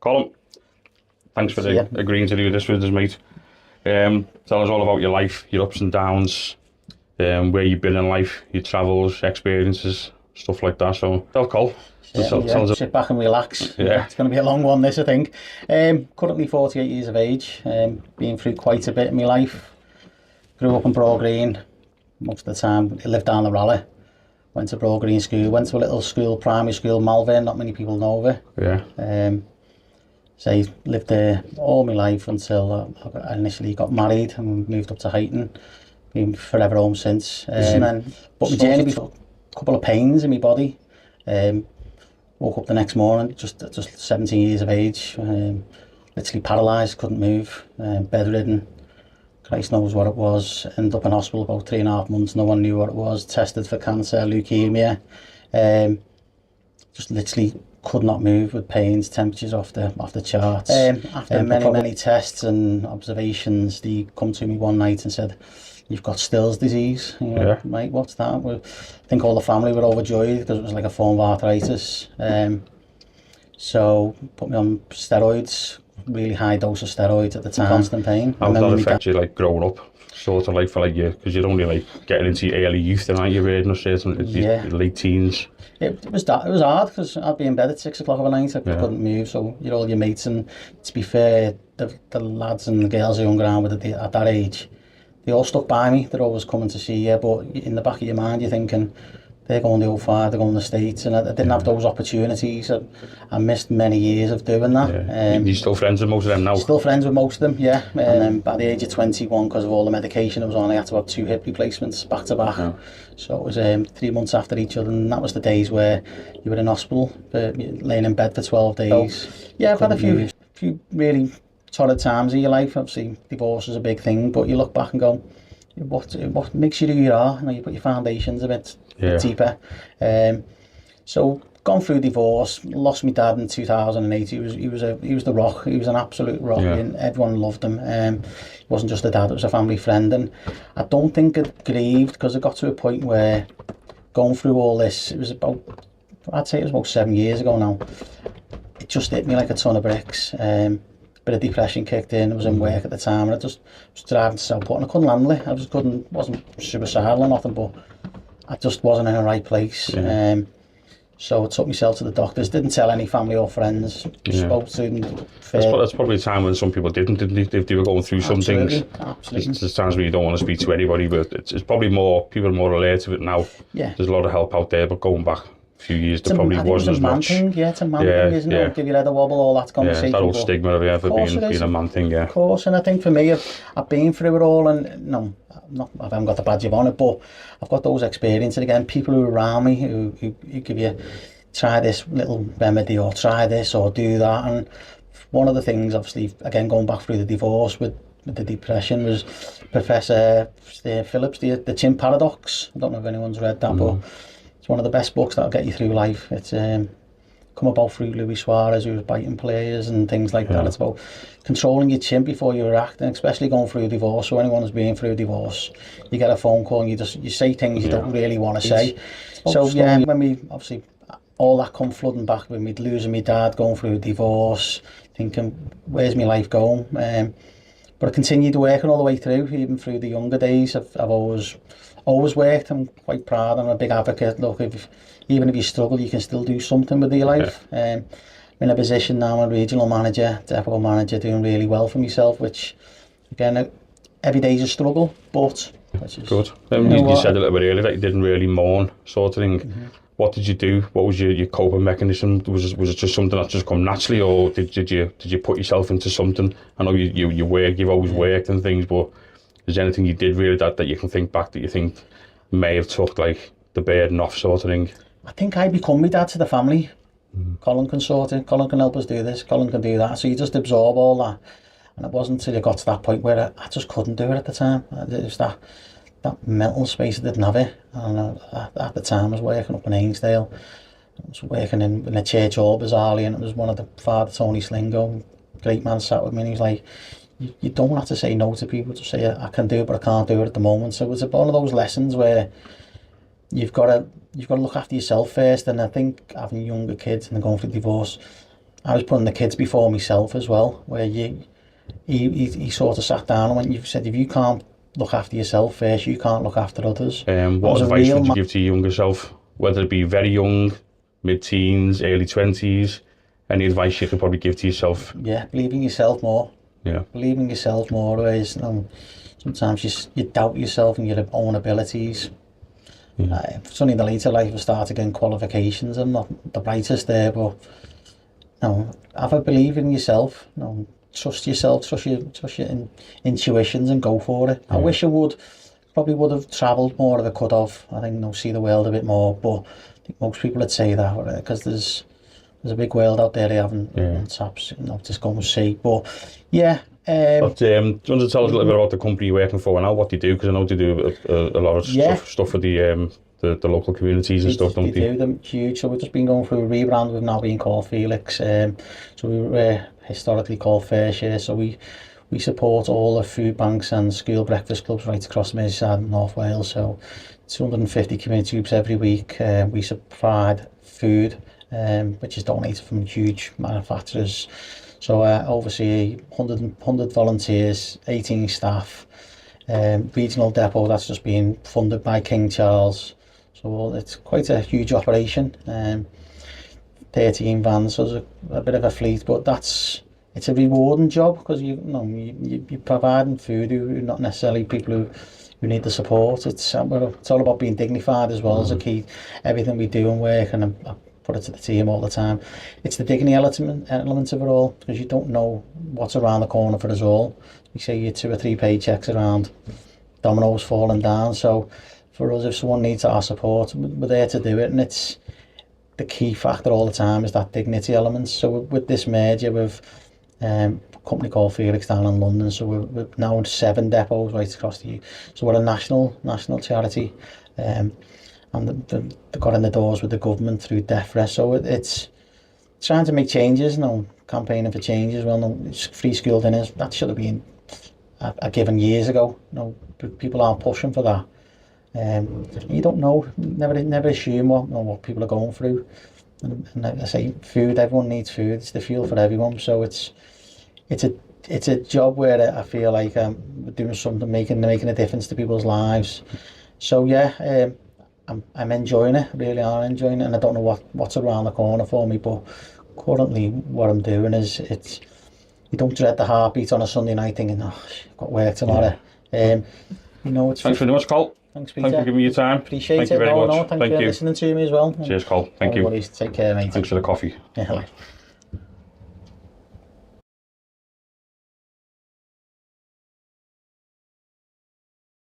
Colin, thanks for agreeing to do this with us, mate. Tell us all about your life, your ups and downs, where you've been in life, your travels, experiences, stuff like that. So, tell Col. Sit back and relax. It's going to be a long one, this, I think. Currently 48 years of age, been through quite a bit in my life. Grew up in Broad Green, most of the time. I lived down the Raleigh. Went to Broad Green School, went to a little school, primary school, Malvern, not many people know of it. So I lived there all my life until I initially got married and moved up to Huyton. Been forever home since. And then, but my journey was a couple of pains in my body. Woke up the next morning, just 17 years of age, literally paralysed, couldn't move, bedridden. Christ knows what it was. Ended up in hospital about 3.5 months. No one knew what it was. Tested for cancer, leukemia. Just literally could not move with pains, temperatures off the charts. After many tests and observations, they come to me one night and said, "You've got Still's disease." Right, what's that? Well, I think all the family were overjoyed because it was like a form of arthritis. So put me on steroids. Really high dose of steroids at the time. Constant pain. How did that affect you, like, growing up? Sort of like for like you, because you're only like getting into your early youth, and you're reading or certain late teens. It was hard because I'd be in bed at 6 o'clock of a night. I couldn't move, so you're all your mates, and to be fair, the lads and the girls who hung around with at that age, they all stuck by me. They're always coming to see you, but in the back of your mind, you're thinking, they're going to O5, they're going to the States, and I didn't have those opportunities. I missed many years of doing that. You're still friends with most of them now? Still friends with most of them, yeah. And then by the age of 21, because of all the medication I was on, I had to have 2 hip replacements back to back. So it was 3 months after each other, and that was the days where you were in hospital, laying in bed for 12 days. So, I've had a few really torrid times in your life. Obviously, divorce is a big thing, but you look back and go, what makes you who you are? You put your foundations a bit deeper. So gone through divorce, lost my dad in 2008. He was the rock. He was an absolute rock, and everyone loved him. He wasn't just a dad; it was a family friend. And I don't think it grieved, because it got to a point where going through all this, I'd say it was about 7 years ago now. It just hit me like a ton of bricks. Bit of depression kicked in. I was in work at the time, and I just was driving to Southport, and I couldn't handle it. I just wasn't suicidal or nothing, but I just wasn't in the right place. So I took myself to the doctors. Didn't tell any family or friends. Spoke to them. That's probably a time when some people didn't they? If they were going through some things. Absolutely. There's times when you don't want to speak to anybody, but it's probably people are more alert to it now. There's a lot of help out there, but going back a few years, there probably wasn't as much. It's a man thing, isn't it? Give your head a wobble, all that conversation. That old stigma of ever being a man thing, Of course, and I think for me, I've been through it all, and I haven't got the badge on it, but I've got those experiences again. People who are around me who give you, try this little remedy, or try this, or do that. And one of the things, obviously, again going back through the divorce with the depression, was Professor Phillips, the Chin Paradox. I don't know if anyone's read that, but it's one of the best books that'll get you through life. It's come about through Luis Suarez, who was biting players and things like that. It's about controlling your chin before you react, and especially going through a divorce. So anyone who's been through a divorce, you get a phone call and you say things you don't really want to say. So when we obviously all that come flooding back with me losing my dad, going through a divorce, thinking, where's my life going? But I continued working all the way through, even through the younger days. I've always worked. I'm quite proud. I'm a big advocate. Look, even if you struggle, you can still do something with your life. I'm in a position now, I'm a regional manager, depot manager, doing really well for myself, which, again, every day's a struggle, but... Good. You said a little bit earlier that you didn't really mourn, sort of thing. What did you do? What was your coping mechanism? Was it just something that just come naturally, or did you put yourself into something? I know you work, you've always worked and things, but is there anything you did really that you can think back that you think may have took like the burden off, sort of thing? I think I become my dad to the family. Colin can sort it, Colin can help us do this, Colin can do that. So you just absorb all that. And it wasn't until I got to that point where I just couldn't do it at the time. It was that mental space, I didn't have it. And at the time I was working up in Ainsdale. I was working in a church hall bizarrely, and it was one of the Father Tony Slingo, great man, sat with me, and he was like, you don't have to say no to people, to say I can do it but I can't do it at the moment. So it was one of those lessons where you've got to look after yourself first. And I think having younger kids and going through divorce, I was putting the kids before myself as well, where he sort of sat down and went, you said, if you can't look after yourself first, you can't look after others. What advice would you give to your younger self, whether it be very young, mid-teens, early 20s? Any advice you could probably give to yourself? Yeah, believe in yourself more. Yeah. Believe in yourself more. Whereas, sometimes you doubt yourself and your own abilities. Yeah. It's only in the later life I started getting qualifications. I'm not the brightest there, but have a belief in yourself. Trust yourself, trust your intuitions, and go for it. I wish I probably would have travelled more if I could have. I think see the world a bit more, but I think most people would say that because there's a big world out there they haven't perhaps just go and see. But yeah. But do you want to tell us a little bit about the company you're working for now, what they do? Because I know they do a lot of stuff for the local communities and stuff, don't they? They do them huge. So we've just been going through a rebrand. We've now been called Felix. So we were historically called Fairshare. So we support all the food banks and school breakfast clubs right across Merseyside and North Wales. So 250 community groups every week. We provide food, which is donated from huge manufacturers. So oversee 100 volunteers, 18 staff, regional depot that's just been funded by King Charles. So it's quite a huge operation. 13 vans, so there's a bit of a fleet, but it's a rewarding job because you're providing food who not necessarily people who need the support. It's all about being dignified as well as a key. Everything we do and work, and I put it to the team all the time, it's the dignity element of it all, because you don't know what's around the corner for us all. We say you 2 or 3 paychecks around, dominoes falling down. So for us, if someone needs our support, we're there to do it, and it's the key factor all the time is that dignity element. So with this merger with a company called Felix down in London, so we're now in 7 depots right across the UK. So we're a national charity. And they got in the doors with the government through DEFRA. So it's trying to make changes, campaigning for changes. Well, free school dinners, that should have been a given years ago. People aren't pushing for that. You don't know, never assume what people are going through. And I say food, everyone needs food. It's the fuel for everyone. So it's a job where I feel like we're doing something, making a difference to people's lives. So yeah. I'm enjoying it, really are enjoying it, and I don't know what's around the corner for me, but currently what I'm doing is you don't dread the heartbeat on a Sunday night thinking, I've got work tomorrow. It's thanks very much, Col. Thanks, Peter. Thanks for giving me your time. Appreciate it. Thank you very much. Thanks for listening to me as well. Cheers, Col. Thank you. Take care, mate. Thanks for the coffee. Yeah.